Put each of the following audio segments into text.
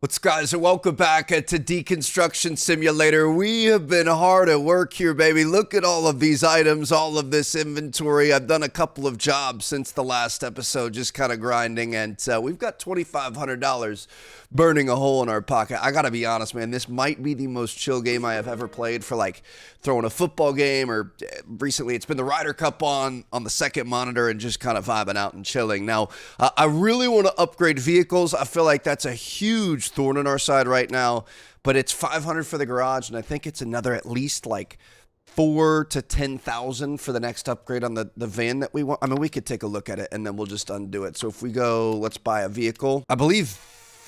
What's guys, and welcome back to Deconstruction Simulator. We have been hard at work here, baby. Look at all of these items, all of this inventory. I've done a couple of jobs since the last episode, just kind of grinding, and we've got $2,500 burning a hole in our pocket. I gotta be honest, man, this might be the most chill game I have ever played for like throwing a football game, or recently it's been the Ryder Cup on the second monitor and just kind of vibing out and chilling. Now, I really want to upgrade vehicles. I feel like that's a huge thorn in our side right now, but it's 500 for the garage, and I think it's another at least like 4 to 10,000 for the next upgrade on the van that we want. I mean, we could take a look at it and then we'll just undo it. So if we go, let's buy a vehicle. I believe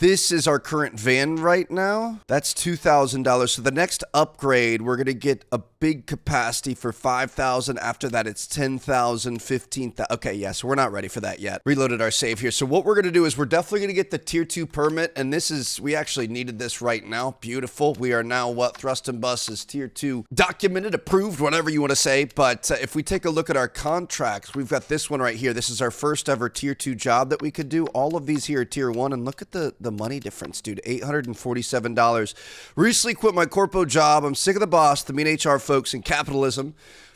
this is our current van right now. That's $2,000. So the next upgrade, we're going to get a big capacity for 5,000. After that, it's 10,000, 15,000. Okay, yeah, so we're not ready for that yet. Reloaded our save here. So what we're going to do is we're definitely going to get the tier 2 permit. And this is, we actually needed this right now. Beautiful. We are now what? Thrust and Bus is tier 2 documented, approved, whatever you want to say. But if we take a look at our contracts, we've got this one right here. This is our first ever tier 2 job that we could do. All of these here are tier 1. And look at the money difference, dude. $847. Recently quit my corpo job. I'm sick of the boss, the mean HR folks, and capitalism.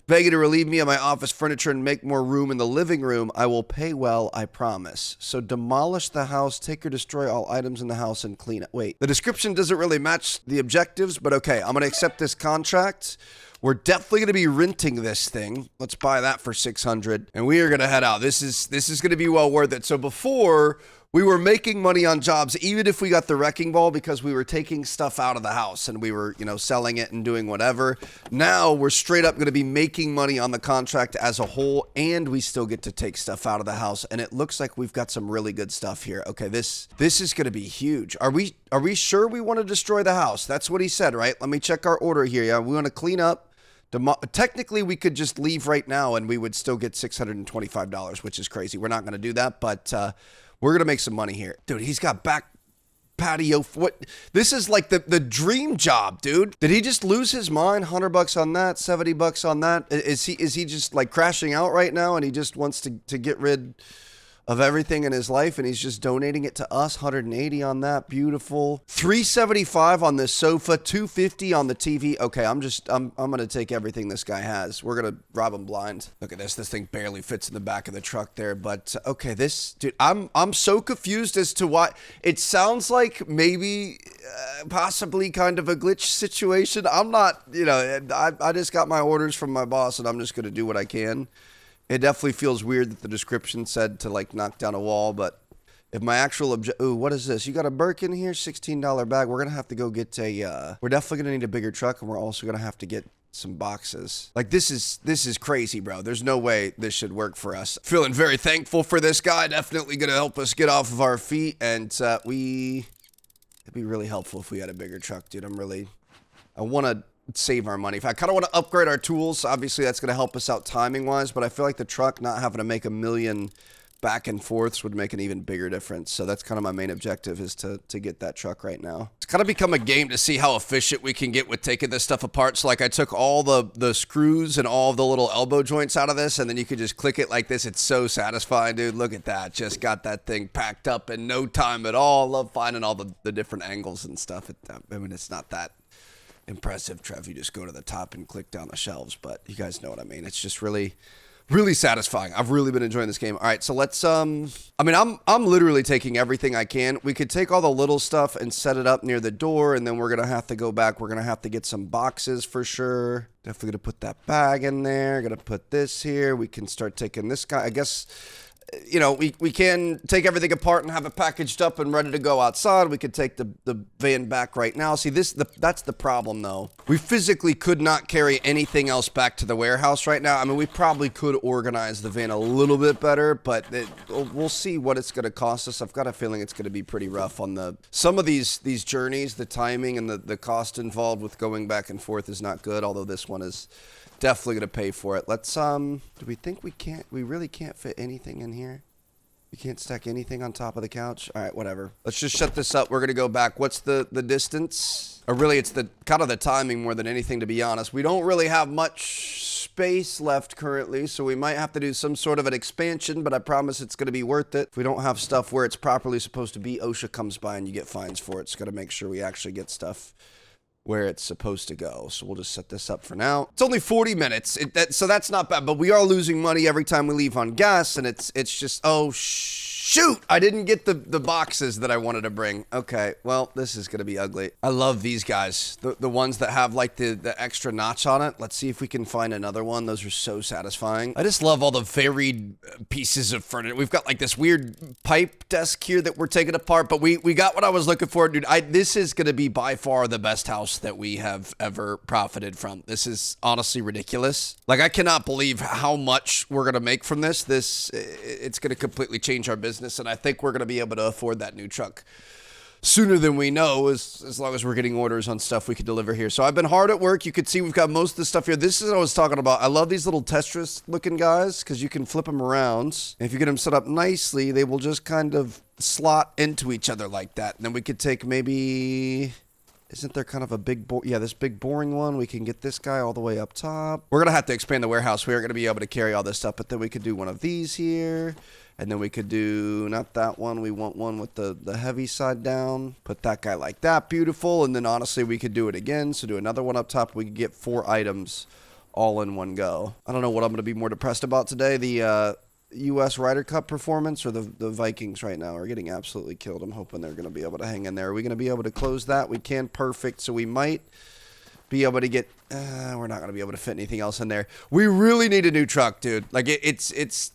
Begging to relieve me of my office furniture and make more room in the living room. I will pay well, I promise. So demolish the house, take or destroy all items in the house, and clean it. Wait, the description doesn't really match the objectives, but okay, I'm going to accept this contract. We're definitely going to be renting this thing. Let's buy that for 600, and we are going to head out. This is going to be well worth it. So before, we were making money on jobs, even if we got the wrecking ball, because we were taking stuff out of the house and we were, selling it and doing whatever. Now we're straight up going to be making money on the contract as a whole, and we still get to take stuff out of the house. And it looks like we've got some really good stuff here. Okay, this is going to be huge. Are we sure we want to destroy the house? That's what he said, right? Let me check our order here. Yeah, we want to clean up. Technically, we could just leave right now and we would still get $625, which is crazy. We're not going to do that, but we're going to make some money here. Dude, he's got back patio. What? This is like the dream job, dude. Did he just lose his mind? $100 on that, $70 on that. Is he just like crashing out right now and he just wants to get rid of everything in his life and he's just donating it to us? 180 on that. Beautiful. 375 on this sofa, 250 on the TV. Okay, I'm going to take everything this guy has. We're going to rob him blind. Look at this. This thing barely fits in the back of the truck there, but okay, this dude, I'm so confused as to why. It sounds like maybe possibly kind of a glitch situation. I'm not, I just got my orders from my boss and I'm just going to do what I can. It definitely feels weird that the description said to like knock down a wall, but if my actual ooh, what is this? You got a Birkin here, $16 bag. We're going to have to go get we're definitely going to need a bigger truck, and we're also going to have to get some boxes. Like this is crazy, bro. There's no way this should work for us. Feeling very thankful for this guy. Definitely going to help us get off of our feet, and it'd be really helpful if we had a bigger truck, dude. I want to save our money. If I kind of want to upgrade our tools, obviously that's going to help us out timing wise, but I feel like the truck not having to make a million back and forths would make an even bigger difference. So that's kind of my main objective, is to get that truck right now. It's kind of become a game to see how efficient we can get with taking this stuff apart. So like I took all the screws and all the little elbow joints out of this, and then you could just click it like this. It's so satisfying, dude. Look at that. Just got that thing packed up in no time at all. Love finding all the different angles and stuff. I mean, it's not that impressive, Trev. You just go to the top and click down the shelves, but you guys know what I mean. It's just really satisfying. I've really been enjoying this game. All right, so let's I mean, I'm literally taking everything I can. We could take all the little stuff and set it up near the door, and then we're gonna have to go back. We're gonna have to get some boxes for sure. Definitely gonna put that bag in there. Gonna put this here. We can start taking this guy. I guess, we can take everything apart and have it packaged up and ready to go outside. We could take the van back right now. See, that's the problem, though. We physically could not carry anything else back to the warehouse right now. I mean, we probably could organize the van a little bit better, but we'll see what it's going to cost us. I've got a feeling it's going to be pretty rough on some of these journeys. The timing and the cost involved with going back and forth is not good, although this one is definitely gonna pay for it. Let's do we think we really can't fit anything in here? We can't stack anything on top of the couch? All right, whatever. Let's just shut this up. We're gonna go back. What's the distance? Or really, it's the kind of the timing more than anything, to be honest. We don't really have much space left currently, so we might have to do some sort of an expansion, but I promise it's going to be worth it. If we don't have stuff where it's properly supposed to be, OSHA comes by and you get fines for it. It's got to make sure we actually get stuff where it's supposed to go. So we'll just set this up for now. It's only 40 minutes, so that's not bad, but we are losing money every time we leave on gas, and it's just, oh, shoot, I didn't get the boxes that I wanted to bring. Okay, well, this is gonna be ugly. I love these guys, the ones that have like the extra notch on it. Let's see if we can find another one. Those are so satisfying. I just love all the varied pieces of furniture. We've got like this weird pipe desk here that we're taking apart, but we got what I was looking for, dude. This is gonna be by far the best house that we have ever profited from. This is honestly ridiculous. Like, I cannot believe how much we're gonna make from this. It's gonna completely change our business. And I think we're going to be able to afford that new truck sooner than we know, as long as we're getting orders on stuff we can deliver here. So I've been hard at work. You can see we've got most of the stuff here. This is what I was talking about. I love these little Tetris looking guys because you can flip them around. And if you get them set up nicely, they will just kind of slot into each other like that. And then we could take maybe... Isn't there kind of a big, yeah, this big boring one? We can get this guy all the way up top. We're going to have to expand the warehouse. We aren't going to be able to carry all this stuff, but then we could do one of these here. And then we could do, not that one, we want one with the heavy side down. Put that guy like that, beautiful. And then honestly, we could do it again. So do another one up top. We could get 4 items all in one go. I don't know what I'm going to be more depressed about today. The U.S. Ryder Cup performance or the Vikings right now are getting absolutely killed. I'm hoping they're going to be able to hang in there. Are we going to be able to close that? We can, perfect. So we might be able to get, we're not going to be able to fit anything else in there. We really need a new truck, dude. Like it's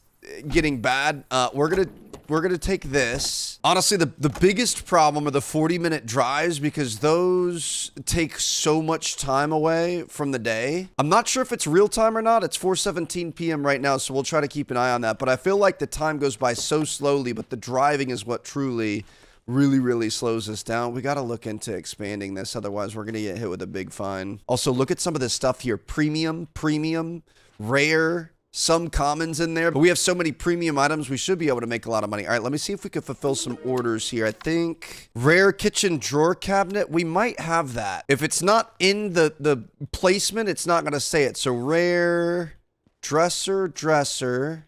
getting bad. We're gonna take this. Honestly, the biggest problem are the 40-minute drives because those take so much time away from the day. I'm not sure if it's real time or not. It's 4:17 p.m. right now, so we'll try to keep an eye on that. But I feel like the time goes by so slowly, but the driving is what truly really slows us down. We got to look into expanding this, otherwise we're gonna get hit with a big fine. Also, look at some of this stuff here. Premium, rare, some commons in there, but we have so many premium items, we should be able to make a lot of money. All right, let me see if we could fulfill some orders here. I think rare kitchen drawer cabinet, we might have that. If it's not in the placement, it's not going to say it. So rare dresser,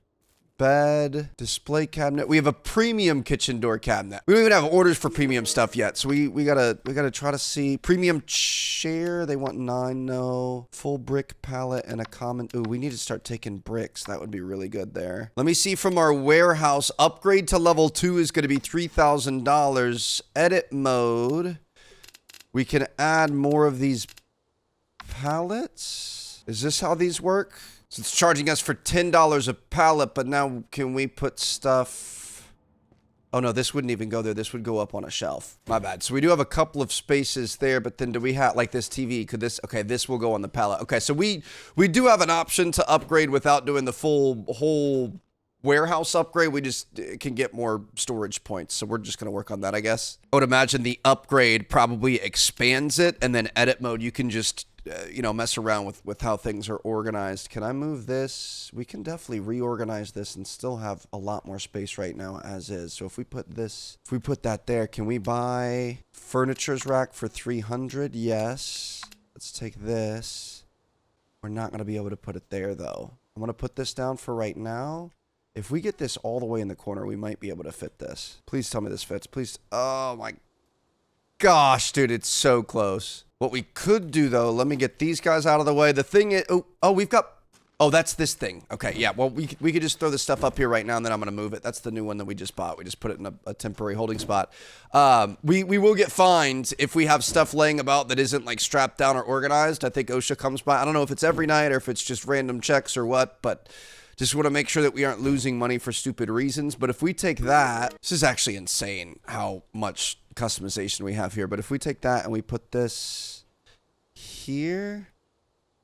bed, display cabinet. We have a premium kitchen door cabinet. We don't even have orders for premium stuff yet. So we gotta try to see. Premium chair, they want 9, no. Full brick pallet and a common, ooh, we need to start taking bricks. That would be really good there. Let me see from our warehouse. Upgrade to level 2 is gonna be $3,000. Edit mode. We can add more of these pallets. Is this how these work? So it's charging us for $10 a pallet, but now can we put stuff... Oh no, this wouldn't even go there. This would go up on a shelf. My bad. So we do have a couple of spaces there, but then do we have, like this TV, could this... Okay, this will go on the pallet. Okay, so we do have an option to upgrade without doing the whole warehouse upgrade. We just can get more storage points, so we're just going to work on that, I guess. I would imagine the upgrade probably expands it, and then edit mode, you can just... you know, mess around with how things are organized. Can I move this? We can definitely reorganize this and still have a lot more space right now as is. So if we put that there, can we buy furniture's rack for 300? Yes. Let's take this. We're not going to be able to put it there though. I'm going to put this down for right now. If we get this all the way in the corner, we might be able to fit this. Please tell me this fits. Please. Oh my gosh, dude, it's so close. What we could do, though, let me get these guys out of the way. The thing is... Oh, we've got... Oh, that's this thing. Okay, yeah. Well, we could just throw this stuff up here right now, and then I'm going to move it. That's the new one that we just bought. We just put it in a temporary holding spot. We will get fined if we have stuff laying about that isn't, like, strapped down or organized. I think OSHA comes by. I don't know if it's every night or if it's just random checks or what, but... Just want to make sure that we aren't losing money for stupid reasons. But if we take that, this is actually insane how much customization we have here. But if we take that and we put this here,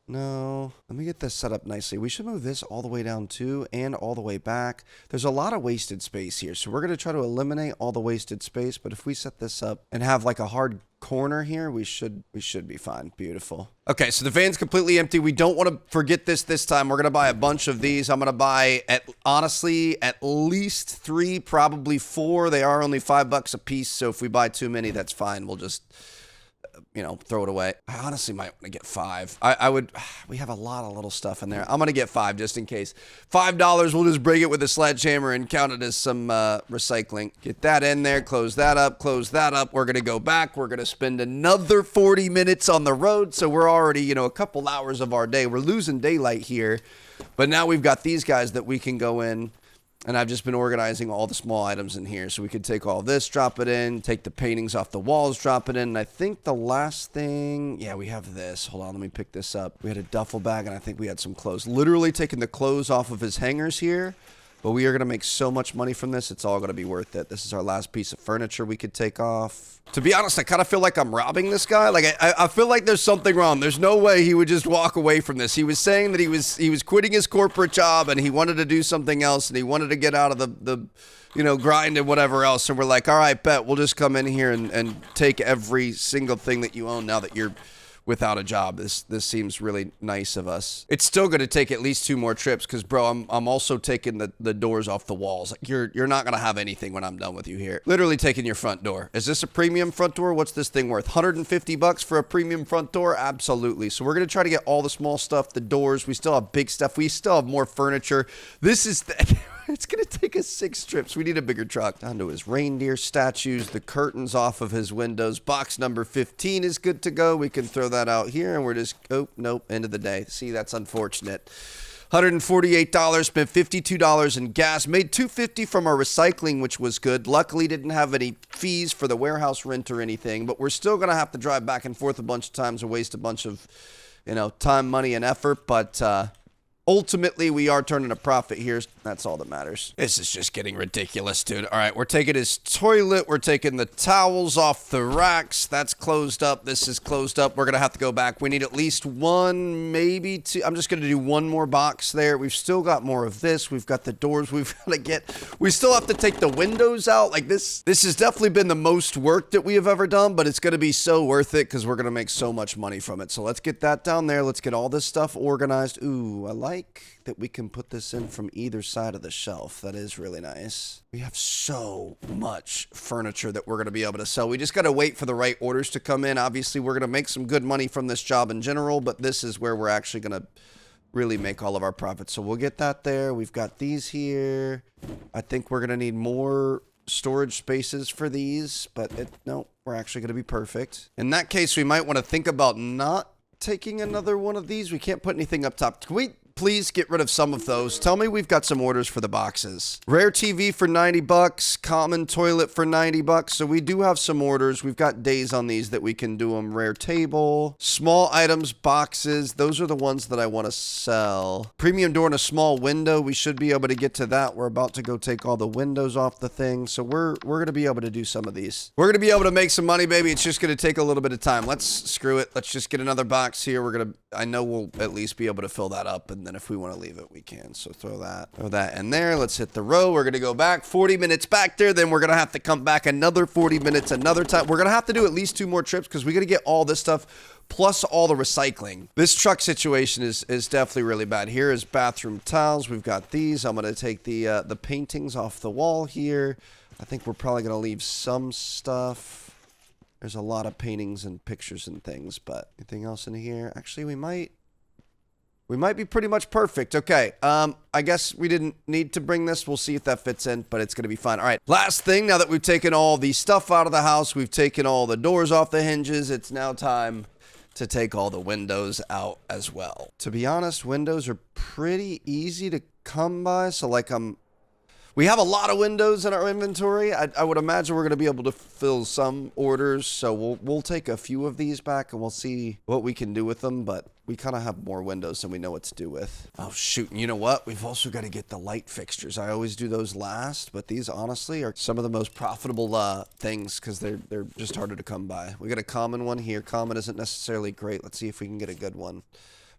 no, let me get this set up nicely. We should move this all the way down too and all the way back. There's a lot of wasted space here. So we're going to try to eliminate all the wasted space. But if we set this up and have like a hard corner here, we should be fine. Beautiful. Okay, so the van's completely empty. We don't want to forget this time. We're going to buy a bunch of these. I'm going to buy, honestly, at least 3, probably 4. They are only $5 a piece, so if we buy too many, that's fine. We'll just you know, throw it away. I honestly might want to get 5. I would, we have a lot of little stuff in there. I'm going to get 5 just in case. $5, we'll just bring it with a sledgehammer and count it as some recycling. Get that in there, close that up, close that up. We're going to go back. We're going to spend another 40 minutes on the road. So we're already, you know, a couple hours of our day. We're losing daylight here. But now we've got these guys that we can go in. And I've just been organizing all the small items in here. So we could take all this, drop it in, take the paintings off the walls, drop it in. And I think the last thing, yeah, we have this. Hold on, let me pick this up. We had a duffel bag, and I think we had some clothes. Literally taking the clothes off of his hangers here. But we are going to make so much money from this. It's all going to be worth it. This is our last piece of furniture we could take off. To be honest, I kind of feel like I'm robbing this guy. Like, I feel like there's something wrong. There's no way he would just walk away from this. He was saying that he was quitting his corporate job and he wanted to do something else and he wanted to get out of the you know, grind and whatever else. And we're like, all right, bet. We'll just come in here and take every single thing that you own now that you're without a job. This seems really nice of us. It's still going to take at least 2 more trips because, bro, I'm also taking the doors off the walls. Like, you're not going to have anything when I'm done with you here. Literally taking your front door. Is this a premium front door? What's this thing worth? $150 for a premium front door? Absolutely. So we're going to try to get all the small stuff, the doors. We still have big stuff. We still have more furniture. This is it's going to take us 6 trips. We need a bigger truck. Down to his reindeer statues, the curtains off of his windows. Box number 15 is good to go. We can throw that out here, and we're just, oh, nope, end of the day. See, that's unfortunate. $148, spent $52 in gas, made $250 from our recycling, which was good. Luckily, didn't have any fees for the warehouse rent or anything, but we're still going to have to drive back and forth a bunch of times and waste a bunch of, you know, time, money, and effort, but ultimately, we are turning a profit here. That's all that matters. This is just getting ridiculous, dude. All right, we're taking his toilet. We're taking the towels off the racks. That's closed up. This is closed up. We're going to have to go back. We need at least 1, maybe 2. I'm just going to do 1 more box there. We've still got more of this. We've got the doors we've got to get. We still have to take the windows out. Like, this has definitely been the most work that we have ever done, but it's going to be so worth it because we're going to make so much money from it. So let's get that down there. Let's get all this stuff organized. Ooh, I like that we can put this in from either side of the shelf. That is really nice. We have so much furniture that we're going to be able to sell. We just got to wait for the right orders to come in. Obviously, we're going to make some good money from this job in general, but this is where we're actually going to really make all of our profits. So we'll get that there. We've got these here. I think we're going to need more storage spaces for these, but no, we're actually going to be perfect. In that case, we might want to think about not taking another one of these. We can't put anything up top. Can we please get rid of some of those? Tell me we've got some orders for the boxes. Rare TV for $90, common toilet for $90. So we do have some orders. We've got days on these that we can do them. Rare table, small items, boxes. Those are the ones that I want to sell. Premium door and a small window. We should be able to get to that. We're about to go take all the windows off the thing. So we're going to be able to do some of these. We're going to be able to make some money, baby. It's just going to take a little bit of time. Let's screw it. Let's just get another box here. I know we'll at least be able to fill that up, and then if we want to leave it, we can. So throw that in there. Let's hit the row. We're going to go back 40 minutes back there. Then we're going to have to come back another 40 minutes another time. We're going to have to do at least 2 more trips because we got to get all this stuff plus all the recycling. This truck situation is definitely really bad. Here is bathroom towels. We've got these. I'm going to take the paintings off the wall here. I think we're probably going to leave some stuff. There's a lot of paintings and pictures and things, but anything else in here? Actually, we might be pretty much perfect. Okay, I guess we didn't need to bring this. We'll see if that fits in, but it's going to be fine. All right, last thing, now that we've taken all the stuff out of the house, we've taken all the doors off the hinges, it's now time to take all the windows out as well. To be honest, windows are pretty easy to come by, so like we have a lot of windows in our inventory. I would imagine we're going to be able to fill some orders, so we'll take a few of these back and we'll see what we can do with them, but we kind of have more windows than we know what to do with. Oh, shoot. And you know what? We've also got to get the light fixtures. I always do those last, but these honestly are some of the most profitable things because they're just harder to come by. We got a common one here. Common isn't necessarily great. Let's see if we can get a good one.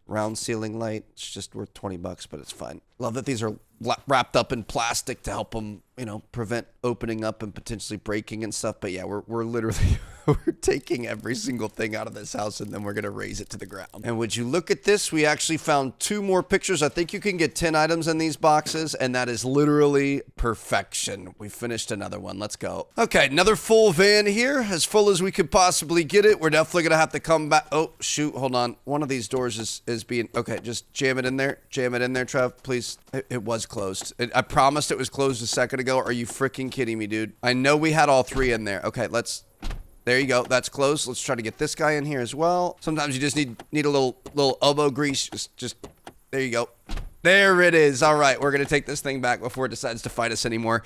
Round ceiling light. It's just worth $20, but it's fine. Love that these are wrapped up in plastic to help them, you know, prevent opening up and potentially breaking and stuff. But yeah, we're literally we're taking every single thing out of this house and then we're gonna raise it to the ground. And would you look at this? We actually found 2 more pictures. I think you can get 10 items in these boxes, and that is literally perfection. We finished another one. Let's go. Okay, another full van here, as full as we could possibly get it. We're definitely gonna have to come back. Oh shoot, hold on. One of these doors is being okay. Just jam it in there. Jam it in there, Trev, please. It was closed. I promised it was closed a second ago. Are you freaking kidding me, dude? I know we had all 3 in there. Okay, there you go. That's closed. Let's try to get this guy in here as well. Sometimes you just need a little elbow grease. Just there you go. There it is. All right, we're gonna take this thing back before it decides to fight us anymore.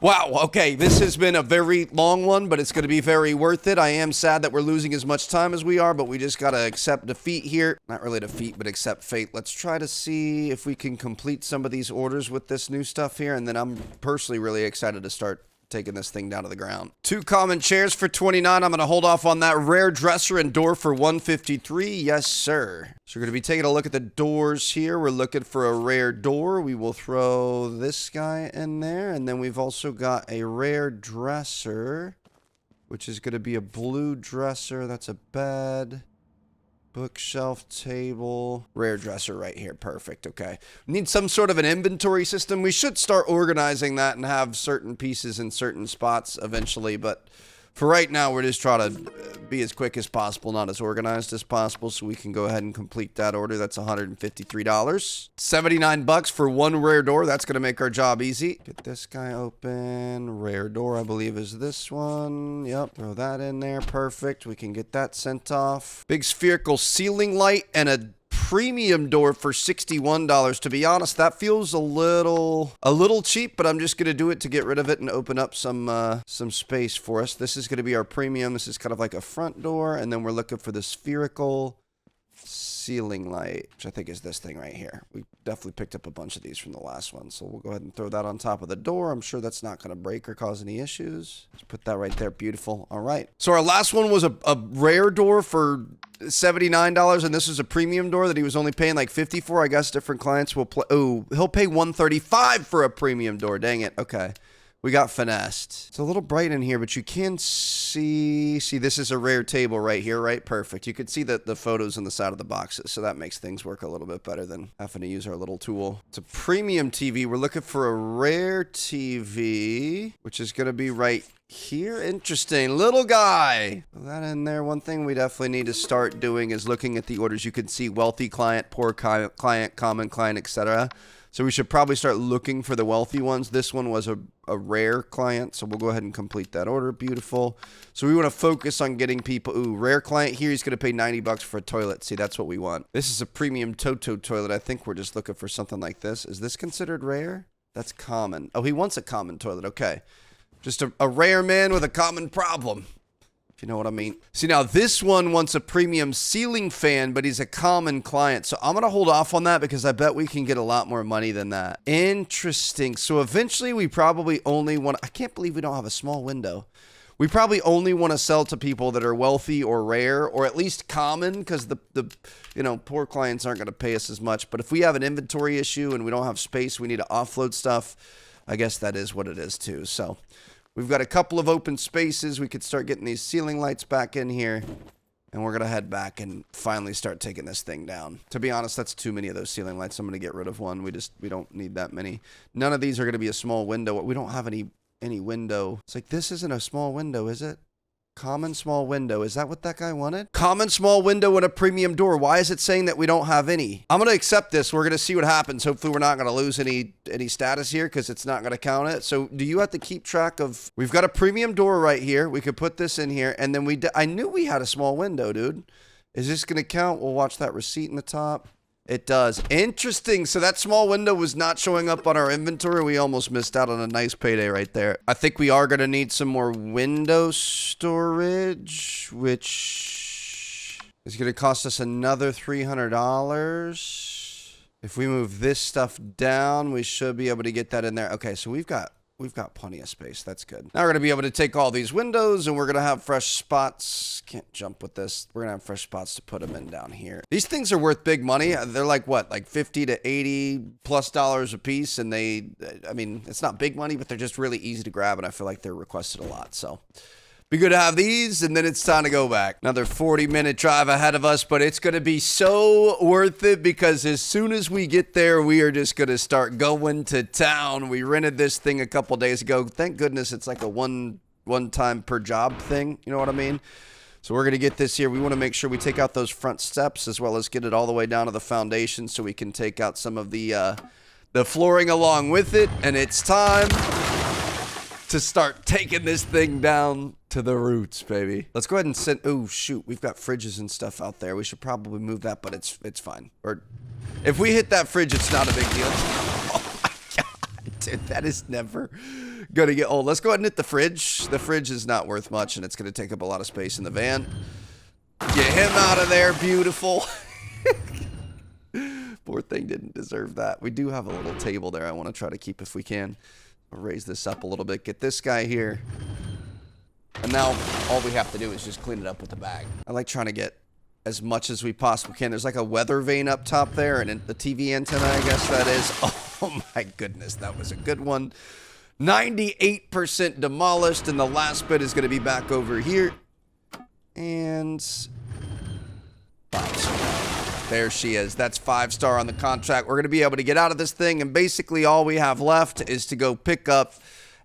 Wow, okay, this has been a very long one, but it's going to be very worth it. I am sad that we're losing as much time as we are, but we just got to accept defeat here. Not really defeat, but accept fate. Let's try to see if we can complete some of these orders with this new stuff here, and then I'm personally really excited to start taking this thing down to the ground. 2 common chairs for $29. I'm going to hold off on that rare dresser and door for $153. Yes, sir. So we're going to be taking a look at the doors here. We're looking for a rare door. We will throw this guy in there. And then we've also got a rare dresser, which is going to be a blue dresser. That's a bed. Bookshelf, table, rare dresser right here. Perfect. Okay. We need some sort of an inventory system. We should start organizing that and have certain pieces in certain spots eventually, but for right now, we're just trying to be as quick as possible, not as organized as possible, so we can go ahead and complete that order. That's $153. 79 bucks for 1 rare door. That's going to make our job easy. Get this guy open. Rare door, I believe, is this one. Yep. Throw that in there. Perfect. We can get that sent off. Big spherical ceiling light and a premium door for $61. To be honest, that feels a little cheap, but I'm just going to do it to get rid of it and open up some space for us. This is going to be our premium. This is kind of like a front door, and then we're looking for the spherical ceiling light, which I think is this thing right here. We definitely picked up a bunch of these from the last one, so we'll go ahead and throw that on top of the door. I'm sure that's not going to break or cause any issues. Let's put that right there. Beautiful. All right. So our last one was a rare door for $79, and this is a premium door that he was only paying like $50 for. I guess different clients will play. Oh, he'll pay $135 for a premium door. Dang it. Okay. We got finessed. It's a little bright in here, but you can see this is a rare table right here, right? Perfect. You can see the photos on the side of the boxes, so that makes things work a little bit better than having to use our little tool. It's a premium TV. We're looking for a rare TV, which is going to be right here. Interesting. Little guy. Put that in there. One thing we definitely need to start doing is looking at the orders. You can see wealthy client, poor client, common client, etc. So we should probably start looking for the wealthy ones. This one was a rare client, so we'll go ahead and complete that order. Beautiful. So we want to focus on getting people. Ooh, rare client here. He's going to pay 90 bucks for a toilet. See, that's what we want. This is a premium Toto toilet. I think we're just looking for something like this. Is this considered rare? That's common. Oh, he wants a common toilet. Okay. Just a rare man with a common problem, if you know what I mean. See, now this one wants a premium ceiling fan, but he's a common client. So I'm going to hold off on that because I bet we can get a lot more money than that. Interesting. So eventually we probably only want... I can't believe we don't have a small window. We probably only want to sell to people that are wealthy or rare or at least common, because the poor clients aren't going to pay us as much. But if we have an inventory issue and we don't have space, we need to offload stuff. I guess that is what it is too. So we've got a couple of open spaces. We could start getting these ceiling lights back in here, and we're going to head back and finally start taking this thing down. To be honest, that's too many of those ceiling lights. I'm going to get rid of one. We don't need that many. None of these are going to be a small window. We don't have any window. It's like, this isn't a small window, is it? Common small window. Is that what that guy wanted? Common small window and a premium door. Why is it saying that we don't have any? I'm going to accept this. We're going to see what happens. Hopefully we're not going to lose any status here because it's not going to count it. So do you have to keep track of... We've got a premium door right here. We could put this in here. And then I knew we had a small window, dude. Is this going to count? We'll watch that receipt in the top. It does. Interesting. So that small window was not showing up on our inventory. We almost missed out on a nice payday right there. I think we are going to need some more window storage, which is going to cost us another $300. If we move this stuff down, we should be able to get that in there. Okay, so we've got we've got plenty of space. That's good. Now we're going to be able to take all these windows and we're going to have fresh spots. Can't jump with this. We're going to have fresh spots to put them in down here. These things are worth big money. They're like what? Like 50 to 80 plus dollars a piece. And I mean, it's not big money, but they're just really easy to grab. And I feel like they're requested a lot. So be good to have these, and then it's time to go back. Another 40-minute drive ahead of us, but it's going to be so worth it because as soon as we get there, we are just going to start going to town. We rented this thing a couple days ago. Thank goodness it's like a one-time per job thing. You know what I mean? So we're going to get this here. We want to make sure we take out those front steps as well as get it all the way down to the foundation so we can take out some of the flooring along with it. And it's time to start taking this thing down to the roots, baby. Let's go ahead and send... Oh, shoot. We've got fridges and stuff out there. We should probably move that, but it's fine. Or if we hit that fridge, it's not a big deal. Oh, my God. Dude, that is never going to get old. Let's go ahead and hit the fridge. The fridge is not worth much, and it's going to take up a lot of space in the van. Get him out of there. Beautiful. Poor thing didn't deserve that. We do have a little table there I want to try to keep if we can. I'll raise this up a little bit. Get this guy here. And now all we have to do is just clean it up with the bag. I like trying to get as much as we possibly can. There's like a weather vane up top there and the TV antenna, I guess that is. Oh my goodness, that was a good one. 98% demolished, and the last bit is going to be back over here. And 5-star. There she is. That's 5-star on the contract. We're going to be able to get out of this thing, and basically all we have left is to go pick up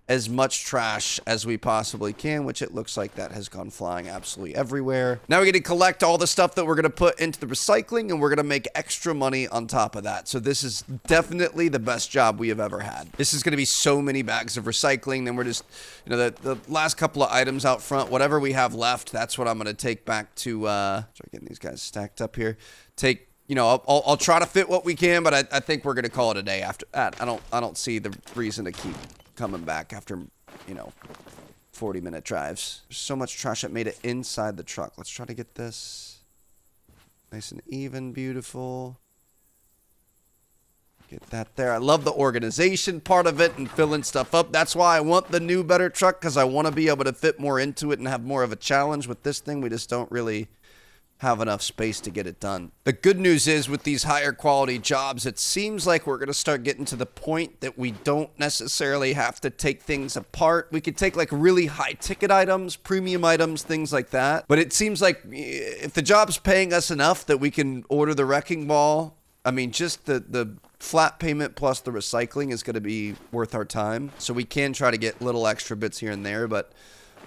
as much trash as we possibly can, which it looks like that has gone flying absolutely everywhere. Now we're going to collect all the stuff that we're going to put into the recycling, and we're going to make extra money on top of that. So this is definitely the best job we have ever had. This is going to be so many bags of recycling. Then we're just, you know, the last couple of items out front, whatever we have left, that's what I'm going to take back to, start getting these guys stacked up here. You know, I'll try to fit what we can, but I think we're going to call it a day after that. I don't see the reason to keep coming back after, you know, 40-minute drives. There's so much trash that made it inside the truck. Let's try to get this nice and even, beautiful. Get that there. I love the organization part of it and filling stuff up. That's why I want the new, better truck, because I want to be able to fit more into it and have more of a challenge. With this thing, we just don't really have enough space to get it done. The good news is with these higher quality jobs, it seems like we're going to start getting to the point that we don't necessarily have to take things apart. We could take like really high ticket items, premium items, things like that. But it seems like if the job's paying us enough that we can order the wrecking ball, I mean, just the flat payment plus the recycling is going to be worth our time. So we can try to get little extra bits here and there, but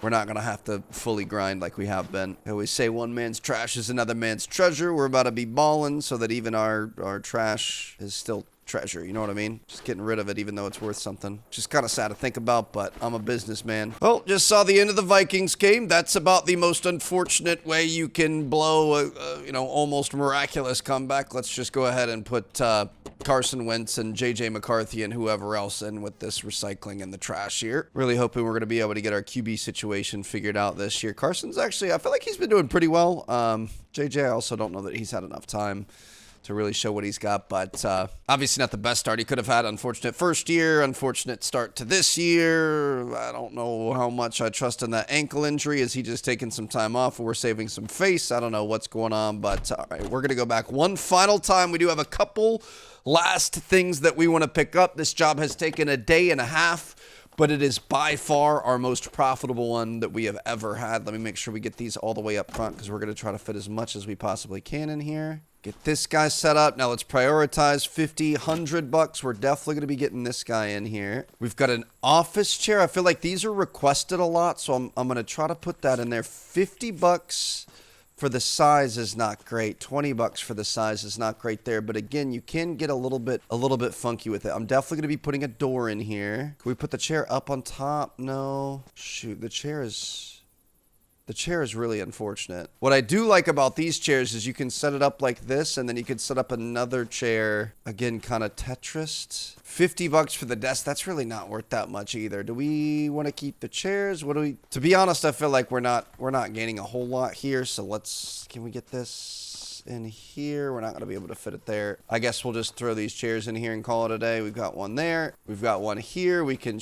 we're not going to have to fully grind like we have been. I always say one man's trash is another man's treasure. We're about to be balling so that even our trash is still treasure. You know what I mean? Just getting rid of it even though it's worth something. Just kind of sad to think about, but I'm a businessman. Well, just saw the end of the Vikings game. That's about the most unfortunate way you can blow a you know, almost miraculous comeback. Let's just go ahead and put Carson Wentz and JJ McCarthy and whoever else in with this recycling and the trash here. Really hoping we're going to be able to get our QB situation figured out this year. Carson's actually, I feel like he's been doing pretty well. JJ, I also don't know that he's had enough time to really show what he's got, but obviously not the best start he could have had. Unfortunate first year, unfortunate start to this year. I don't know how much I trust in that ankle injury. Is he just taking some time off or we're saving some face? I don't know what's going on, but all right, we're going to go back one final time. We do have a couple last things that we want to pick up. This job has taken a day and a half, but it is by far our most profitable one that we have ever had. Let me make sure we get these all the way up front because we're going to try to fit as much as we possibly can in here. Get this guy set up. Now let's prioritize 50, 100 bucks. We're definitely going to be getting this guy in here. We've got an office chair. I feel like these are requested a lot, so I'm going to try to put that in there. 50 bucks for the size is not great. 20 bucks for the size is not great there. But again, you can get a little bit funky with it. I'm definitely going to be putting a door in here. Can we put the chair up on top? No. Shoot, the chair is really unfortunate. What I do like about these chairs is you can set it up like this, and then you can set up another chair, again, kind of Tetris. 50 bucks for the desk. That's really not worth that much either. Do we want to keep the chairs? To be honest, I feel like we're not gaining a whole lot here. So can we get this in here? We're not going to be able to fit it there. I guess we'll just throw these chairs in here and call it a day. We've got one there. We've got one here. We can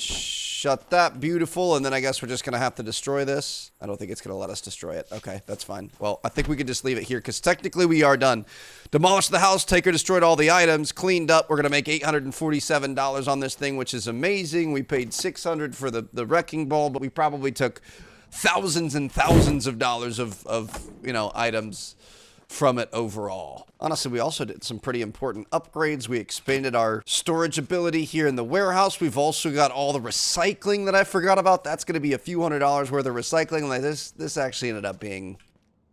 shut that. Beautiful. And then I guess we're just going to have to destroy this. I don't think it's going to let us destroy it. Okay, that's fine. Well, I think we can just leave it here because technically we are done. Demolished the house, Taker destroyed all the items, cleaned up. We're going to make $847 on this thing, which is amazing. We paid $600 for the wrecking ball, but we probably took thousands and thousands of dollars of items from it overall. Honestly, we also did some pretty important upgrades. We expanded our storage ability here in the warehouse. We've also got all the recycling that I forgot about. That's going to be a few $100s worth of recycling. Like this actually ended up being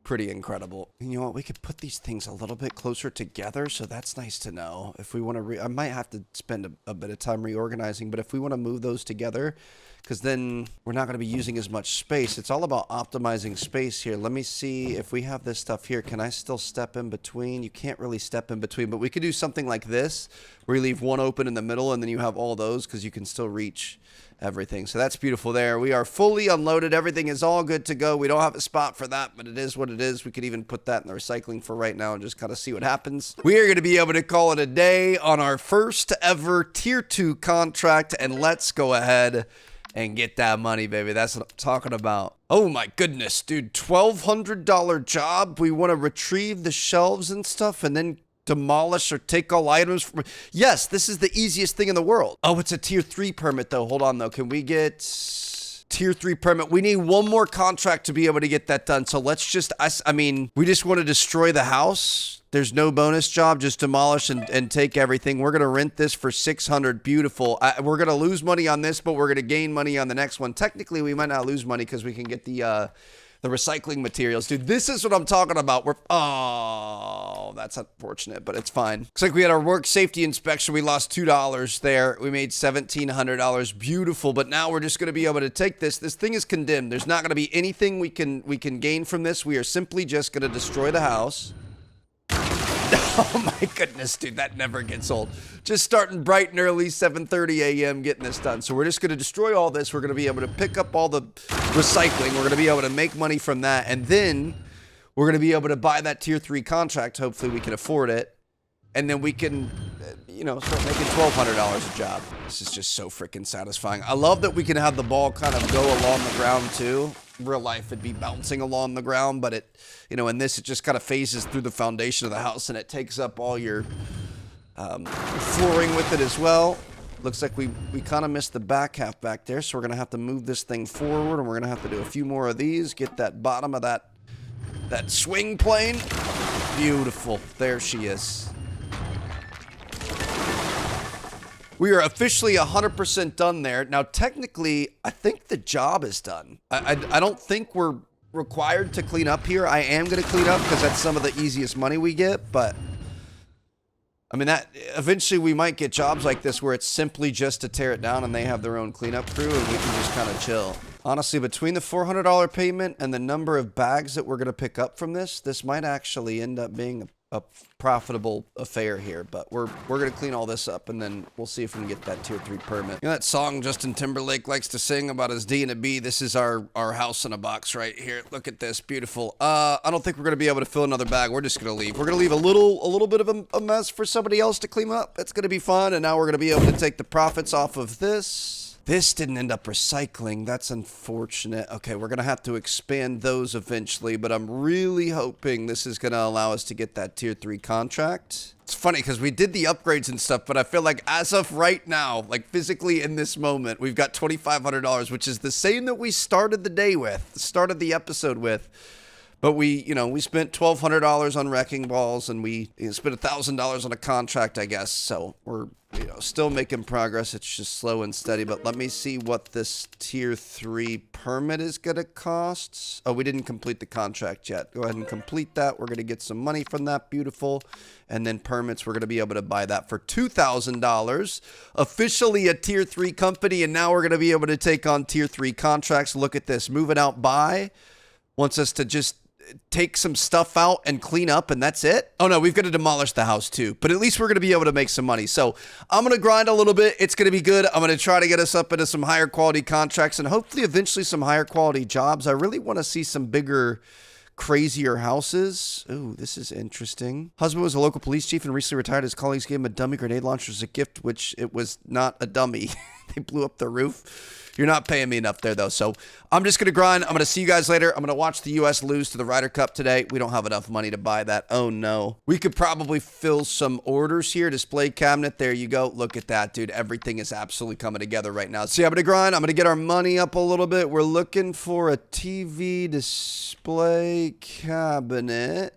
pretty incredible. And you know what? We could put these things a little bit closer together, so that's nice to know. If we want to, I might have to spend a bit of time reorganizing, but if we want to move those together, because then we're not going to be using as much space. It's all about optimizing space here. Let me see if we have this stuff here. Can I still step in between? You can't really step in between, but we could do something like this, where you leave one open in the middle, and then you have all those, because you can still reach everything. So that's beautiful there. We are fully unloaded. Everything is all good to go. We don't have a spot for that, but it is what it is. We could even put that in the recycling for right now and just kind of see what happens. We are going to be able to call it a day on our first ever tier 2 contract, and let's go ahead and get that money, baby. That's what I'm talking about. Oh my goodness, dude. $1,200 job. We want to retrieve the shelves and stuff and then demolish or take all items from... Yes, this is the easiest thing in the world. Oh, it's a tier 3 permit though. Hold on though. Can we get tier 3 permit? We need one more contract to be able to get that done. So let's just, I mean, we just want to destroy the house. There's no bonus job, just demolish and take everything. We're going to rent this for $600. Beautiful. We're going to lose money on this, but we're going to gain money on the next one. Technically, we might not lose money because we can get the recycling materials. Dude, this is what I'm talking about. Oh, that's unfortunate, but it's fine. Looks like we had our work safety inspection. We lost $2 there. We made $1,700. Beautiful, but now we're just going to be able to take this. This thing is condemned. There's not going to be anything we can gain from this. We are simply just going to destroy the house. Oh my goodness, dude, that never gets old. Just starting bright and early, 7:30 a.m. getting this done. So we're just going to destroy all this. We're going to be able to pick up all the recycling. We're going to be able to make money from that. And then we're going to be able to buy that tier 3 contract. Hopefully we can afford it. And then we can, start making $1,200 a job. This is just so freaking satisfying. I love that we can have the ball kind of go along the ground too. In real life, it'd be bouncing along the ground, but it, in this, it just kind of phases through the foundation of the house and it takes up all your flooring with it as well. Looks like we kind of missed the back half back there, so we're going to have to move this thing forward, and we're going to have to do a few more of these, get that bottom of that swing plane. Beautiful. There she is. We are officially 100% done there. Now, technically, I think the job is done. I don't think we're required to clean up here. I am going to clean up because that's some of the easiest money we get, but I mean, that eventually we might get jobs like this where it's simply just to tear it down and they have their own cleanup crew and we can just kind of chill. Honestly, between the $400 payment and the number of bags that we're going to pick up from this might actually end up being a profitable affair here, but we're going to clean all this up and then we'll see if we can get that tier 3 permit. You know that song Justin Timberlake likes to sing about his D and a B? This is our house in a box right here. Look at this. Beautiful. I don't think we're going to be able to fill another bag. We're just going to leave. We're going to leave a little bit of a mess for somebody else to clean up. That's going to be fun, and now we're going to be able to take the profits off of this. This didn't end up recycling. That's unfortunate. Okay, we're going to have to expand those eventually, but I'm really hoping this is going to allow us to get that tier 3 contract. It's funny because we did the upgrades and stuff, but I feel like as of right now, like physically in this moment, we've got $2,500, which is the same that we started the day with, started the episode with. But we spent $1,200 on wrecking balls, and we spent $1,000 on a contract, I guess. So we're, still making progress. It's just slow and steady. But let me see what this tier 3 permit is going to cost. Oh, we didn't complete the contract yet. Go ahead and complete that. We're going to get some money from that. Beautiful. And then permits, we're going to be able to buy that for $2,000. Officially a tier 3 company, and now we're going to be able to take on tier 3 contracts. Look at this. Moving out by wants us to just take some stuff out and clean up, and that's it. Oh no, we've got to demolish the house too, but at least we're going to be able to make some money. So I'm going to grind a little bit. It's going to be good. I'm going to try to get us up into some higher quality contracts and hopefully eventually some higher quality jobs. I really want to see some bigger, crazier houses. Ooh, this is interesting. Husband was a local police chief and recently retired. His colleagues gave him a dummy grenade launcher as a gift, which it was not a dummy. They blew up the roof. You're not paying me enough there, though. So I'm just going to grind. I'm going to see you guys later. I'm going to watch the U.S. lose to the Ryder Cup today. We don't have enough money to buy that. Oh, no. We could probably fill some orders here. Display cabinet. There you go. Look at that, dude. Everything is absolutely coming together right now. See, I'm going to grind. I'm going to get our money up a little bit. We're looking for a TV display cabinet.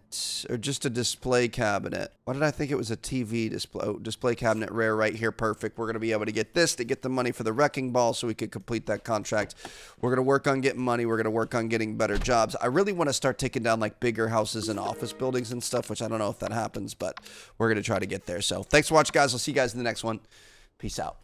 Or just a display cabinet. Why did I think it was a TV display? Oh, display cabinet rare right here. Perfect. We're going to be able to get this to get the money for the wrecking ball so we could complete that contract. We're going to work on getting money. We're going to work on getting better jobs. I really want to start taking down like bigger houses and office buildings and stuff, which I don't know if that happens, but we're going to try to get there. So thanks for watching, guys. I'll see you guys in the next one. Peace out.